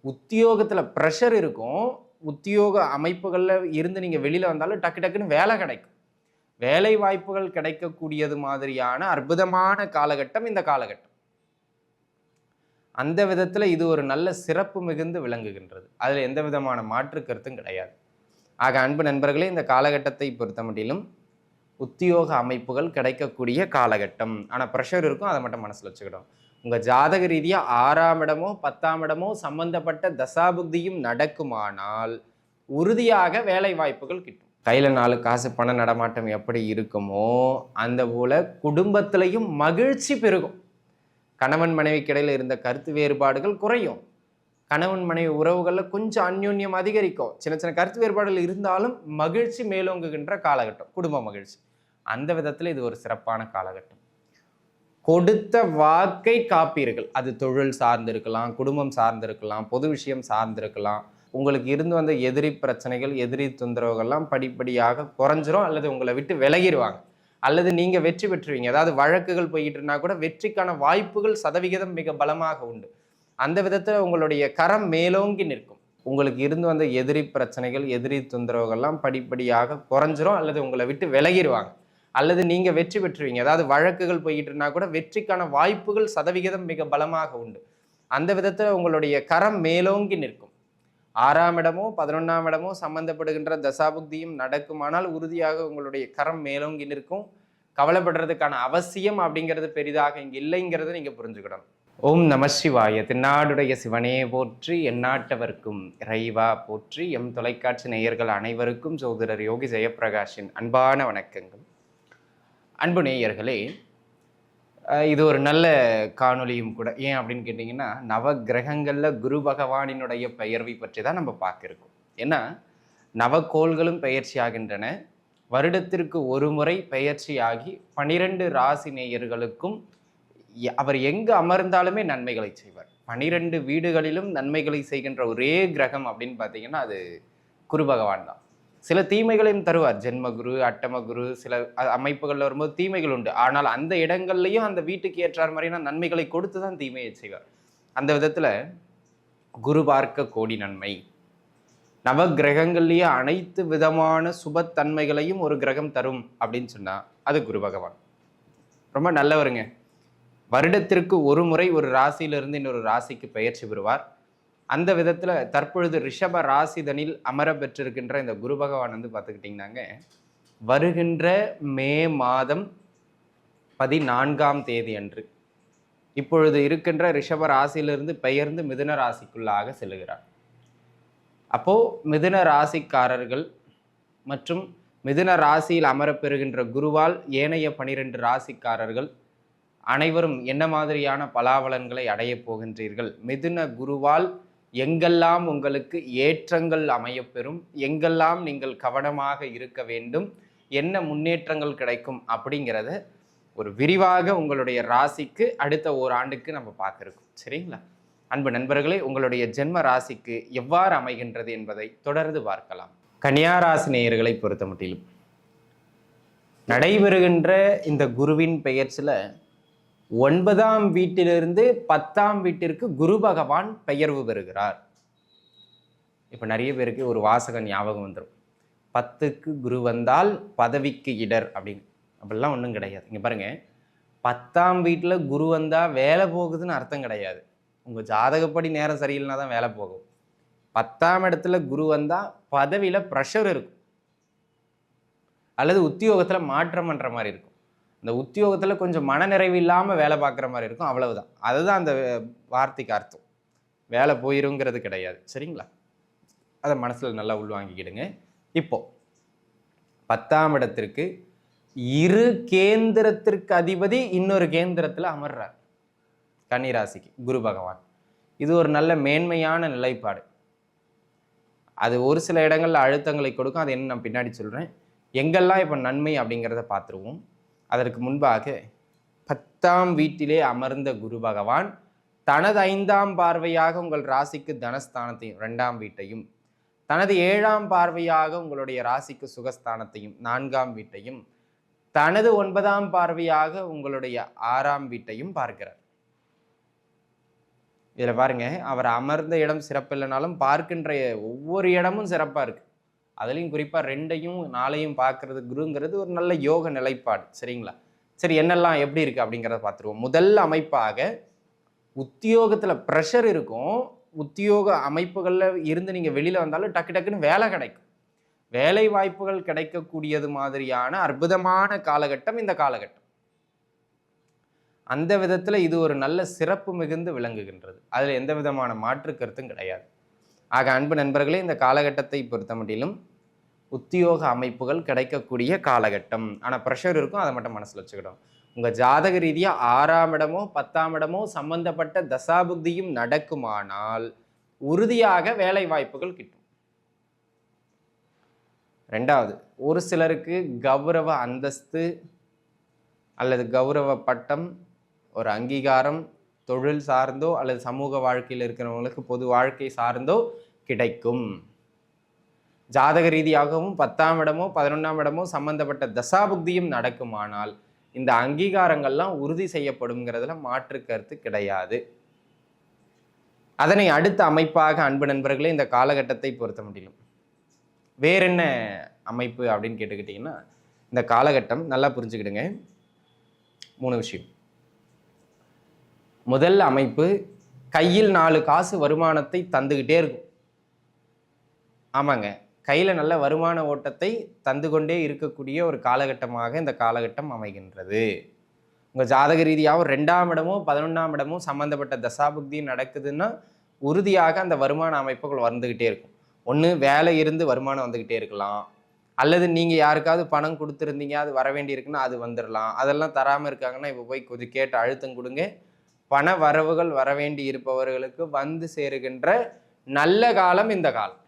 உத்தியோகத்தில் ப்ரெஷர் இருக்கும். உத்தியோக அமைப்புகளில் இருந்து நீங்கள் வெளியில் வந்தாலும் டக்கு டக்குன்னு வேலை கிடைக்கும். வேலை வாய்ப்புகள் கிடைக்கக்கூடியது மாதிரியான அற்புதமான காலகட்டம் இந்த காலகட்டம். அந்த விதத்தில் இது ஒரு நல்ல சிறப்பு மிகுந்து விளங்குகின்றது. அதில் எந்த விதமான மாற்று கருத்தும் கிடையாது. ஆக அன்பு நண்பர்களே, இந்த காலகட்டத்தை பொறுத்த மட்டிலும் உத்தியோக அமைப்புகள் கிடைக்கக்கூடிய காலகட்டம். ஆனால் ப்ரெஷர் இருக்கும், அதை மட்டும் மனசில் வச்சுக்கிடும். உங்கள் ஜாதக ரீதியாக 6ஆம் இடமோ 10ஆம் இடமோ சம்பந்தப்பட்ட தசாபுக்தியும் நடக்குமானால் உறுதியாக வேலை வாய்ப்புகள் கிட்டும். கையில் 4 காசு பண நடமாட்டம் எப்படி இருக்குமோ அந்த போல குடும்பத்திலையும் மகிழ்ச்சி பெருகும். கணவன் மனைவிக்கு இடையில் இருந்த கருத்து வேறுபாடுகள் குறையும். கணவன் மனைவி உறவுகளில் கொஞ்சம் அந்யோன்யம் அதிகரிக்கும். சின்ன சின்ன கருத்து வேறுபாடுகள் இருந்தாலும் மகிழ்ச்சி மேலோங்குகின்ற காலகட்டம், குடும்ப மகிழ்ச்சி. அந்த விதத்தில் இது ஒரு சிறப்பான காலகட்டம். கொடுத்த வாக்கை காப்பீர்கள். அது தொழில் சார்ந்திருக்கலாம், குடும்பம் சார்ந்திருக்கலாம், பொது விஷயம் சார்ந்திருக்கலாம். உங்களுக்கு இருந்து வந்த எதிரி பிரச்சனைகள், எதிரி தொந்தரவுகள்லாம் படிப்படியாக குறைஞ்சிரும், அல்லது உங்களை விட்டு விலகிடுவாங்க, அல்லது நீங்கள் வெற்றி பெற்றுவீங்க. அதாவது வழக்குகள் போய்கிட்டு இருந்தால் கூட வெற்றிக்கான வாய்ப்புகள் சதவிகிதம் மிக பலமாக உண்டு. அந்த விதத்தில் உங்களுடைய கரம் மேலோங்கி நிற்கும். உங்களுக்கு இருந்து வந்த எதிரி பிரச்சனைகள், எதிரி தொந்தரவுகள்லாம் படிப்படியாக குறைஞ்சிரும், அல்லது உங்களை விட்டு விலகிடுவாங்க, அல்லது நீங்கள் வெற்றி பெற்றுவீங்க. அதாவது வழக்குகள் போய்கிட்டு இருந்தால் கூட வெற்றிக்கான வாய்ப்புகள் சதவிகிதம் மிக பலமாக உண்டு. அந்த விதத்தில் உங்களுடைய கரம் மேலோங்கி நிற்கும். 6ஆம் இடமோ 11ஆம் இடமோ சம்பந்தப்படுகின்ற தசாபுக்தியும் நடக்குமானால் உறுதியாக உங்களுடைய கரம் மேலோங்கி நிற்கும். கவலைப்படுறதுக்கான அவசியம் அப்படிங்கிறது பெரிதாக இங்கே இல்லைங்கிறத நீங்கள் புரிஞ்சுக்கிடணும். ஓம் நம சிவாய. தென்னாடுடைய சிவனே போற்றி, எந்நாட்டவர்க்கும் இறைவா போற்றி. எம் தொலைக்காட்சி நேயர்கள் அனைவருக்கும் ஜோதிடர் யோகி ஜெயப்பிரகாஷின் அன்பான வணக்கங்கள். அன்பு நேயர்களே, இது ஒரு நல்ல காணொலியும் கூட. ஏன் அப்படின்னு கேட்டிங்கன்னா, நவ கிரகங்களில் குரு பகவானினுடைய பெயர்வை பற்றி தான் நம்ம பார்க்கிருக்கோம். ஏன்னா நவக்கோள்களும் பெயர்ச்சி ஆகின்றன. வருடத்திற்கு ஒரு முறை பெயர்ச்சியாகி 12 ராசி நேயர்களுக்கும் அவர் எங்கு அமர்ந்தாலுமே நன்மைகளை செய்வார். 12 வீடுகளிலும் நன்மைகளை செய்கின்ற ஒரே கிரகம் அப்படின்னு பார்த்தீங்கன்னா அது குரு பகவான் தான். சில தீமைகளையும் தருவார். ஜென்மகுரு, அட்டமகுரு, சில அமைப்புகளில் வரும்போது தீமைகள் உண்டு. ஆனால் அந்த இடங்கள்லையும் அந்த வீட்டுக்கு ஏற்றார் மாதிரியான நன்மைகளை கொடுத்து தான் தீமையை செய்வார். அந்த விதத்தில் குரு பார்க்க கோடி நன்மை. நவ கிரகங்கள்லேயே அனைத்து விதமான சுபத்தன்மைகளையும் ஒரு கிரகம் தரும் அப்படின்னு சொன்னால் அது குரு பகவான். ரொம்ப நல்லவருங்க. வருடத்திற்கு ஒரு முறை ஒரு ராசியிலிருந்து இன்னொரு ராசிக்கு பெயர்ச்சி பெறுவார். அந்த விதத்தில் தற்பொழுது ரிஷப ராசிதனில் அமர பெற்றிருக்கின்ற இந்த குரு பகவான் வந்து பார்த்துக்கிட்டிங்கன்னாங்க, வருகின்ற மே மாதம் 14ஆம் தேதி அன்று இப்பொழுது இருக்கின்ற ரிஷப ராசியிலிருந்து பெயர்ந்து மிதுன ராசிக்குள்ளாக செல்லுகிறார். அப்போது மிதுன ராசிக்காரர்கள் மற்றும் மிதுன ராசியில் அமரப்பெறுகின்ற குருவால் ஏனைய 12 ராசிக்காரர்கள் அனைவரும் என்ன மாதிரியான பலாபலன்களை அடைய போகின்றீர்கள்? மிதுன குருவால் எங்கெல்லாம் உங்களுக்கு ஏற்றங்கள் அமையப்பெறும், எங்கெல்லாம் நீங்கள் கவனமாக இருக்க வேண்டும், என்ன முன்னேற்றங்கள் கிடைக்கும் அப்படிங்கிறத ஒரு விரிவாக உங்களுடைய ராசிக்கு அடுத்த ஓராண்டுக்கு நம்ம பார்த்துருக்கோம். சரிங்களா? அன்பு நண்பர்களே, உங்களுடைய ஜென்ம ராசிக்கு எவ்வாறு அமைகின்றது என்பதை தொடர்ந்து பார்க்கலாம். கன்னியா ராசி நேயர்களை பொறுத்த மட்டிலும் நடைபெறுகின்ற இந்த குருவின் பெயர்ச்சியில் 9ஆம் வீட்டிலிருந்து 10ஆம் வீட்டிற்கு குரு பகவான் பெயர்வு பெறுகிறார். இப்போ நிறைய பேருக்கு ஒரு வாசகம் ஞாபகம் வந்துடும். 10க்கு குரு வந்தால் பதவிக்கு இடர் அப்படின்னு. அப்படிலாம் ஒன்றும் கிடையாது. இங்கே பாருங்கள், 10ஆம் வீட்டில் குரு வந்தால் வேலை போகுதுன்னு அர்த்தம் கிடையாது. உங்கள் ஜாதகப்படி நேரம் சரியில்லைனா தான் வேலை போகும். 10ஆம் இடத்துல குரு வந்தால் பதவியில் ப்ரெஷர் இருக்கும், அல்லது உத்தியோகத்தில் மாற்றம் பண்ணுற மாதிரி இருக்கும். இந்த உத்தியோகத்தில் கொஞ்சம் மனநிறைவு இல்லாமல் வேலை பார்க்குற மாதிரி இருக்கும், அவ்வளவுதான். அதுதான் அந்த வார்த்தைக்கு அர்த்தம். வேலை போயிருங்கிறது கிடையாது. சரிங்களா? அதை மனசில் நல்லா உள்வாங்கிக்கிடுங்க. இப்போது 10ஆம் இடத்திற்கு இரு கேந்திரத்திற்கு அதிபதி இன்னொரு கேந்திரத்தில் அமர்றார். கன்னிராசிக்கு குரு பகவான். இது ஒரு நல்ல மேன்மையான நிலைப்பாடு. அது ஒரு சில இடங்களில் அழுத்தங்களை கொடுக்கும். அது என்ன நான் பின்னாடி சொல்கிறேன். எங்கெல்லாம் இப்போ நன்மை அப்படிங்கிறத பார்த்துருவோம். அதற்கு முன்பாக 10ஆம் வீட்டிலே அமர்ந்த குரு பகவான் தனது 5ஆம் பார்வையாக உங்கள் ராசிக்கு தனஸ்தானத்தையும் 2ஆம் வீட்டையும், தனது 7ஆம் பார்வையாக உங்களுடைய ராசிக்கு சுகஸ்தானத்தையும் 4ஆம் வீட்டையும், தனது 9ஆம் பார்வையாக உங்களுடைய 6ஆம் வீட்டையும் பார்க்கிறார். இதில் பாருங்க, அவர் அமர்ந்த இடம் சிறப்பு இல்லைனாலும் பார்க்கின்ற ஒவ்வொரு இடமும் சிறப்பாக இருக்கு. அதுலேயும் குறிப்பாக 2ஐயும் 4ஐயும் பார்க்கறது குருங்கிறது ஒரு நல்ல யோக நிலைப்பாடு. சரிங்களா? சரி, என்னெல்லாம் எப்படி இருக்கு அப்படிங்கிறத பார்த்துருவோம். முதல் அமைப்பாக உத்தியோகத்தில் ப்ரெஷர் இருக்கும். உத்தியோக அமைப்புகளில் இருந்து நீங்கள் வெளியில் வந்தாலும் டக்கு டக்குன்னு வேலை கிடைக்கும். வேலை வாய்ப்புகள் கிடைக்கக்கூடியது மாதிரியான அற்புதமான காலகட்டம் இந்த காலகட்டம். அந்த விதத்தில் இது ஒரு நல்ல சிறப்பு மிகுந்து விளங்குகின்றது. அதில் எந்த விதமான மாற்று கருத்தும் கிடையாது. ஆக அன்பு நண்பர்களே, இந்த காலகட்டத்தை பொறுத்த மட்டிலும் உத்தியோக அமைப்புகள் கிடைக்கக்கூடிய காலகட்டம். ஆனால் ப்ரெஷர் இருக்கும், அதை மட்டும் மனசில் வச்சுக்கிடும். உங்கள் ஜாதக ரீதியாக 6ஆம் இடமோ 10ஆம் இடமோ சம்பந்தப்பட்ட தசாபுக்தியும் நடக்குமானால் உறுதியாக வேலை வாய்ப்புகள் கிட்டும். 2வது, ஒரு சிலருக்கு கௌரவ அந்தஸ்து அல்லது கௌரவ பட்டம், ஒரு அங்கீகாரம் தொழில் சார்ந்தோ அல்லது சமூக வாழ்க்கையில் இருக்கிறவங்களுக்கு பொது வாழ்க்கை சார்ந்தோ கிடைக்கும். ஜாதக ரீதியாகவும் 10ஆம் இடமோ 11ஆம் இடமோ சம்பந்தப்பட்ட தசாபுக்தியும் நடக்குமானால் இந்த அங்கீகாரங்கள்லாம் உறுதி செய்யப்படுங்கிறதுல மாற்று கருத்து கிடையாது. அதனை அடுத்த அமைப்பாக அன்பு நண்பர்களே, இந்த காலகட்டத்தை பொறுத்த முடியும் வேற என்ன அமைப்பு அப்படின்னு கேட்டுக்கிட்டிங்கன்னா, இந்த காலகட்டம் நல்லா புரிஞ்சுக்கிடுங்க. 3 விஷயம். முதல் அமைப்பு, கையில் 4 காசு வருமானத்தை தந்துக்கிட்டே இருக்கும். ஆமாங்க, கையில் நல்ல வருமான ஓட்டத்தை தந்து கொண்டே இருக்கக்கூடிய ஒரு காலகட்டமாக இந்த காலகட்டம் அமைகின்றது. உங்கள் ஜாதக ரீதியாக 2ஆம் இடமோ 11ஆம் இடமோ சம்மந்தப்பட்ட தசாபுக்தி நடக்குதுன்னா உறுதியாக அந்த வருமான அமைப்புகள் வந்துக்கிட்டே இருக்கும். ஒன்று வேலை இருந்து வருமானம் வந்துக்கிட்டே இருக்கலாம், அல்லது நீங்கள் யாருக்காவது பணம் கொடுத்துருந்தீங்க, அது வர வேண்டி இருக்குன்னா அது வந்துடலாம். அதெல்லாம் தராமல் இருக்காங்கன்னா இப்போ போய் கொஞ்சம் கேட்டு அழுத்தம் கொடுங்க. பண வரவுகள் வர வேண்டி இருப்பவர்களுக்கு வந்து சேருகின்ற நல்ல காலம் இந்த காலம்.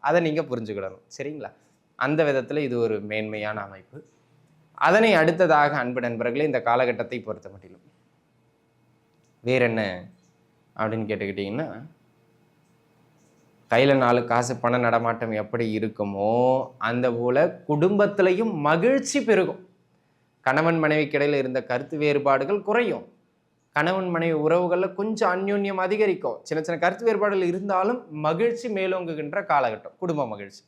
அதை நீங்கள் புரிஞ்சுக்கிடணும். சரிங்களா? அந்த விதத்தில் இது ஒரு மேன்மையான அமைப்பு. அதனை அடுத்ததாக அன்பு நண்பர்களே, இந்த காலகட்டத்தை பொறுத்த மட்டிலும் வேற என்ன அப்படின்னு கேட்டுக்கிட்டிங்கன்னா, கையில் 4 காசு பண நடமாட்டம் எப்படி இருக்குமோ அந்த போல குடும்பத்திலையும் மகிழ்ச்சி பெருகும். கணவன் மனைவிக்கு இடையில் இருந்த கருத்து வேறுபாடுகள் குறையும். கணவன் மனைவி உறவுகளில் கொஞ்சம் அந்யோன்யம் அதிகரிக்கும். சின்ன சின்ன கருத்து வேறுபாடுகள் இருந்தாலும் மகிழ்ச்சி மேலோங்குகின்ற காலகட்டம், குடும்ப மகிழ்ச்சி.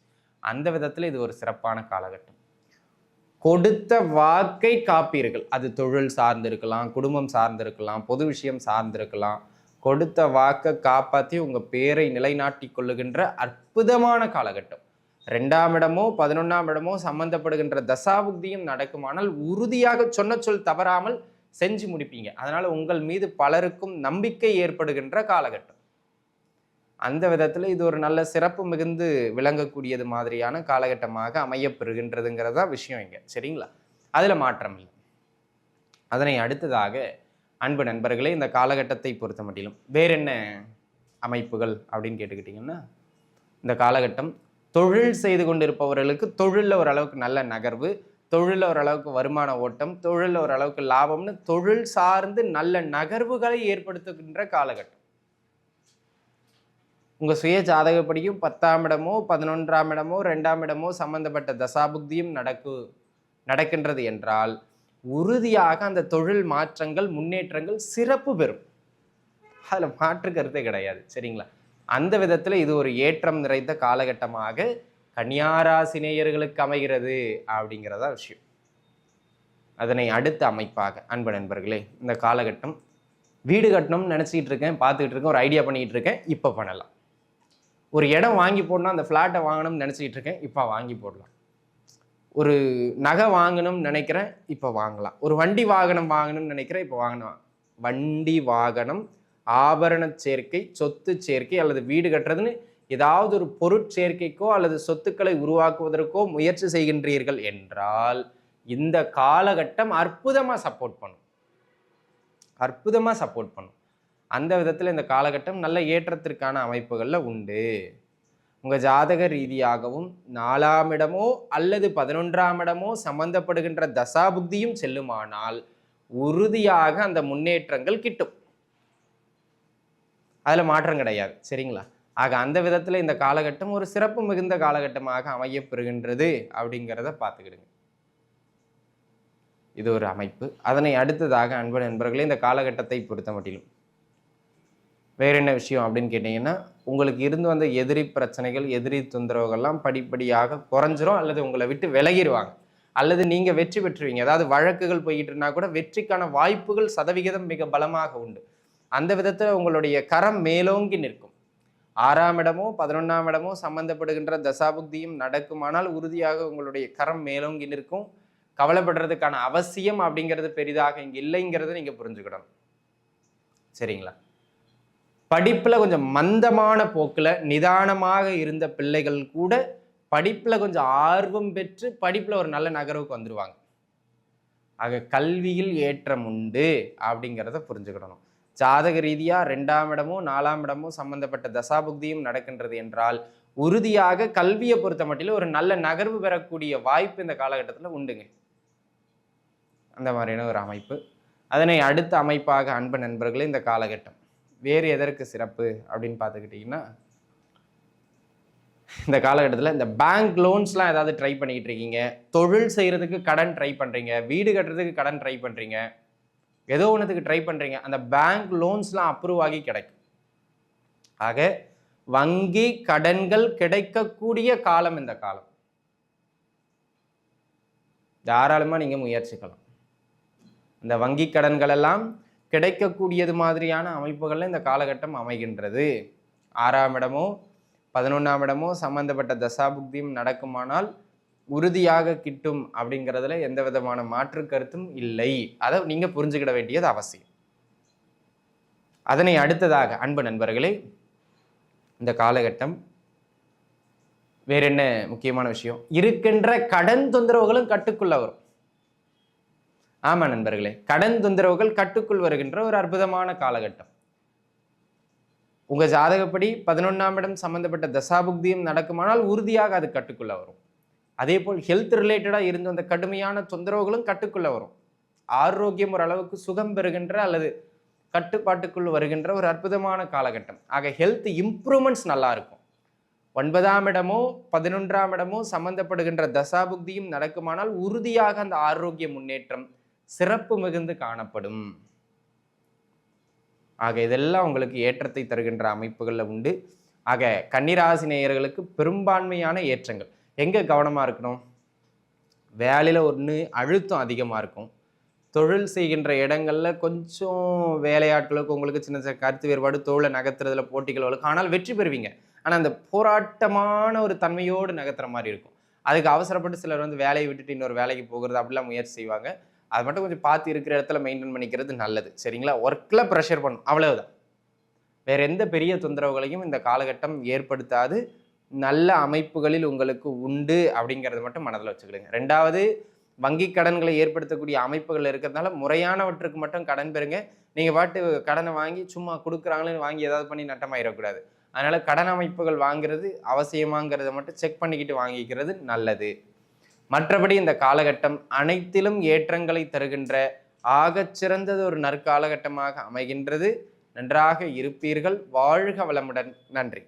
அந்த விதத்தில் இது ஒரு சிறப்பான காலகட்டம். கொடுத்த வாக்கை காப்பீர்கள். அது தொழில் சார்ந்திருக்கலாம், குடும்பம் சார்ந்திருக்கலாம், பொது விஷயம் சார்ந்திருக்கலாம். கொடுத்த வாக்கை காப்பாற்றி உங்கள் பேரை நிலைநாட்டி கொள்ளுகின்ற அற்புதமான காலகட்டம். 2ஆம் இடமோ 11ஆம் இடமோ சம்பந்தப்படுகின்ற தசாபுக்தியும் நடக்குமானால் உறுதியாக சொன்ன சொல் தவறாமல் செஞ்சு முடிப்பீங்க. அதனால உங்கள் மீது பலருக்கும் நம்பிக்கை ஏற்படுகின்ற காலகட்டம். அந்த விதத்தில் இது ஒரு நல்ல சிறப்பு மிகுந்து விளங்கக்கூடியது மாதிரியான காலகட்டமாக அமையப்பெறுகின்றதுங்கிறதா விஷயம் இங்க. சரிங்களா? அதில் மாற்றம் இல்லை. அதனை அடுத்ததாக அன்பு நண்பர்களே, இந்த காலகட்டத்தை பொறுத்த மட்டிலும் வேற என்ன அமைப்புகள் அப்படின்னு கேட்டுக்கிட்டிங்கன்னா, இந்த காலகட்டம் தொழில் செய்து கொண்டிருப்பவர்களுக்கு தொழிலில் ஓரளவுக்கு நல்ல நகர்வு, தொழிலில் ஓரளவுக்கு வருமான ஓட்டம், தொழிலில் ஓரளவுக்கு லாபம்னு தொழில் சார்ந்து நல்ல நகர்வுகளை ஏற்படுத்துகின்ற காலகட்டம். உங்கள் சுய ஜாதகப்படியும் 10ஆம் இடமோ 11ஆம் இடமோ 2ஆம் இடமோ சம்பந்தப்பட்ட தசாபுக்தியும் நடக்கின்றது என்றால் உறுதியாக அந்த தொழில் மாற்றங்கள் முன்னேற்றங்கள் சிறப்பு பெறும். அதில் மாற்று கருத்தே கிடையாது. சரிங்களா? அந்த விதத்தில் இது ஒரு ஏற்றம் நிறைந்த காலகட்டமாக கன்னியாராசினியர்களுக்கு அமைகிறது அப்படிங்கிறதா விஷயம். அதனை அடுத்த அமைப்பாக அன்பு நண்பர்களே, இந்த காலகட்டம் வீடு கட்டணும்னு நினச்சிக்கிட்டு இருக்கேன், பார்த்துக்கிட்டு இருக்கேன், ஒரு ஐடியா பண்ணிக்கிட்டு இருக்கேன், இப்போ பண்ணலாம். ஒரு இடம் வாங்கி போடணும், அந்த ஃப்ளாட்டை வாங்கணும்னு நினச்சிக்கிட்டு இருக்கேன், இப்போ வாங்கி போடலாம். ஒரு நகை வாங்கணும்னு நினைக்கிறேன், இப்போ வாங்கலாம். ஒரு வண்டி வாகனம் வாங்கணும்னு நினைக்கிறேன், இப்போ வாங்கணும். வண்டி வாகனம், ஆபரண சேர்க்கை, சொத்து சேர்க்கை அல்லது வீடு கட்டுறதுன்னு ஏதாவது ஒரு பொருட்சேர்க்கைக்கோ அல்லது சொத்துக்களை உருவாக்குவதற்கோ முயற்சி செய்கின்றீர்கள் என்றால் இந்த காலகட்டம் அற்புதமாக சப்போர்ட் பண்ணும். அந்த விதத்தில் இந்த காலகட்டம் நல்ல ஏற்றத்திற்கான அமைப்புகளில் உண்டு. உங்கள் ஜாதக ரீதியாகவும் 4ஆம் இடமோ அல்லது 11ஆம் இடமோ சம்பந்தப்படுகின்ற தசாபுக்தியும் செல்லுமானால் உறுதியாக அந்த முன்னேற்றங்கள் கிட்டும். அதில் மாற்றம் கிடையாது. சரிங்களா? ஆக அந்த விதத்தில் இந்த காலகட்டம் ஒரு சிறப்பு மிகுந்த காலகட்டமாக அமையப்பெறுகின்றது அப்படிங்கிறத பார்த்துக்கிடுங்க. இது ஒரு அமைப்பு. அதனை அடுத்ததாக அன்பு நண்பர்களே, இந்த காலகட்டத்தை பொறுத்த மட்டிலும் வேற என்ன விஷயம் அப்படின்னு கேட்டிங்கன்னா, உங்களுக்கு இருந்து வந்த எதிரி பிரச்சனைகள், எதிரி தொந்தரவுகள்லாம் படிப்படியாக குறைஞ்சிரும் அல்லது உங்களை விட்டு விலகிருவாங்க. அல்லது நீங்க வெற்றி பெற்றுவீங்க. அதாவது வழக்குகள் போயிட்டு இருந்தா கூட வெற்றிக்கான வாய்ப்புகள் சதவிகிதம் மிக பலமாக உண்டு. அந்த விதத்துல உங்களுடைய கரம் மேலோங்கி நிற்கும். 6ஆம் இடமோ 11ஆம் இடமோ சம்பந்தப்படுகின்ற தசாபுக்தியும் நடக்குமானால் உறுதியாக உங்களுடைய கரம் மேலோங்கி நிற்கும். கவலைப்படுறதுக்கான அவசியம் அப்படிங்கிறது பெரிதாக இங்க இல்லைங்கிறத நீங்க புரிஞ்சுக்கிடணும். சரிங்களா? படிப்புல கொஞ்சம் மந்தமான போக்குல நிதானமாக இருந்த பிள்ளைகள் கூட படிப்புல கொஞ்சம் ஆர்வம் பெற்று படிப்புல ஒரு நல்ல நகர்வுக்கு வந்துருவாங்க. ஆக கல்வியில் ஏற்றம் உண்டு அப்படிங்கிறத புரிஞ்சுக்கிடணும். ஜாதக ரீதியா 2ஆம் இடமோ 4ஆம் இடமோ சம்பந்தப்பட்ட தசாபுக்தியும் நடக்கின்றது என்றால் உறுதியாக கல்வியை பொறுத்த மட்டிலும் ஒரு நல்ல நகர்வு பெறக்கூடிய வாய்ப்பு இந்த காலகட்டத்தில் உண்டுங்க. அந்த மாதிரியான ஒரு அமைப்பு. அதனை அடுத்த அமைப்பாக அன்பு நண்பர்களே இந்த காலகட்டம் வேறு எதற்கு சிறப்பு அப்படின்னு பார்த்துக்கிட்டிங்கன்னா, இந்த காலகட்டத்தில் இந்த பேங்க் லோன்ஸ்லாம் ஏதாவது ட்ரை பண்ணிக்கிட்டு இருக்கீங்க, தொழில் செய்கிறதுக்கு கடன் ட்ரை பண்ணுறீங்க, வீடு கட்டுறதுக்கு கடன் ட்ரை பண்ணுறீங்க, ஏதோ ஒன்றுத்துக்கு ட்ரை பண்ணுறீங்க, அந்த பேங்க் லோன்ஸ்லாம் அப்ரூவ் ஆகி கிடைக்கும். ஆக வங்கி கடன்கள் கிடைக்கக்கூடிய காலம் இந்த காலம். தாராளமாக நீங்கள் முயற்சிக்கலாம். இந்த வங்கி கடன்கள் எல்லாம் கிடைக்கக்கூடியது மாதிரியான அமைப்புகளில் இந்த காலகட்டம் அமைகின்றது. 6ஆம் இடமோ 11ஆம் இடமோ சம்பந்தப்பட்ட தசாபுக்தியும் நடக்குமானால் உறுதியாக கிட்டும் அப்படிங்கிறதுல எந்த விதமான மாற்று கருத்தும் இல்லை. அதை நீங்க புரிஞ்சுக்கிட வேண்டியது அவசியம். அதனை அடுத்ததாக அன்பு நண்பர்களே இந்த காலகட்டம் வேற என்ன முக்கியமான விஷயம், இருக்கின்ற கடன் தொந்தரவுகளும் கட்டுக்குள்ள வரும். ஆமா நண்பர்களே, கடன் தொந்தரவுகள் கட்டுக்குள் வருகின்ற ஒரு அற்புதமான காலகட்டம். உங்க ஜாதகப்படி 11ஆம் இடம் சம்பந்தப்பட்ட தசாபுக்தியும் நடக்குமானால் உறுதியாக அது கட்டுக்குள்ள வரும். அதே போல் ஹெல்த் ரிலேட்டடா இருந்த அந்த கடுமையான தொந்தரவுகளும் கட்டுக்குள்ள வரும். ஆரோக்கியம் ஓரளவுக்கு சுகம் பெறுகின்ற அல்லது கட்டுப்பாட்டுக்குள் வருகின்ற ஒரு அற்புதமான காலகட்டம். ஆக ஹெல்த் இம்ப்ரூவ்மெண்ட்ஸ் நல்லா இருக்கும். 9ஆம் இடமோ 11ஆம் இடமோ சம்பந்தப்படுகின்ற தசாபுக்தியும் நடக்குமானால் உறுதியாக அந்த ஆரோக்கிய முன்னேற்றம் சிறப்பு மிகுந்து காணப்படும். ஆக இதெல்லாம் உங்களுக்கு ஏற்றத்தை தருகின்ற அமைப்புகள்ல உண்டு. ஆக கன்னிராசி நேயர்களுக்கு பெரும்பான்மையான ஏற்றங்கள். எங்க கவனமா இருக்கணும், வேலையில ஒன்று அழுத்தம் அதிகமா இருக்கும், தொழில் செய்கின்ற இடங்கள்ல கொஞ்சம் வேலையாட்களுக்கு உங்களுக்கு சின்ன சின்ன கருத்து வேறுபாடு, தொழிலை நகர்த்துறதுல போட்டிகள் வரும், ஆனால் வெற்றி பெறுவீங்க. ஆனா அந்த போராட்டமான ஒரு தன்மையோடு நகர்த்துற மாதிரி இருக்கும். அதுக்கு அவசரப்பட்டு சிலர் வந்து வேலையை விட்டுட்டு இன்னொரு வேலைக்கு போகிறது அப்படிலாம் முயற்சி செய்வாங்க. அது மட்டும் கொஞ்சம் பார்த்து இருக்கிற இடத்துல மெயின்டைன் பண்ணிக்கிறது நல்லது. சரிங்களா? ஒர்க்கில் ப்ரெஷர் பண்ணும், அவ்வளவுதான். வேற எந்த பெரிய தொந்தரவுகளையும் இந்த காலகட்டம் ஏற்படுத்தாது. நல்ல அமைப்புகளில் உங்களுக்கு உண்டு அப்படிங்கிறது மட்டும் மனதில் வச்சுக்கிடுங்க. 2வது, வங்கி கடன்களை ஏற்படுத்தக்கூடிய அமைப்புகள் இருக்கிறதுனால முறையானவற்றுக்கு மட்டும் கடன் பெறுங்க. நீங்கள் பாட்டு கடனை வாங்கி சும்மா கொடுக்குறாங்களேன்னு வாங்கி ஏதாவது பண்ணி நட்டமாயிடக்கூடாது. அதனால கடன் அமைப்புகள் வாங்குறது அவசியமாங்கிறத மட்டும் செக் பண்ணிக்கிட்டு வாங்கிக்கிறது நல்லது. மற்றபடி இந்த காலகட்டம் அனைத்திலும் ஏற்றங்களை தருகின்ற ஆகச்சிறந்தது ஒரு நற்காலகட்டமாக அமைகின்றது. நன்றாக இருப்பீர்கள். வாழ்க வளமுடன். நன்றி.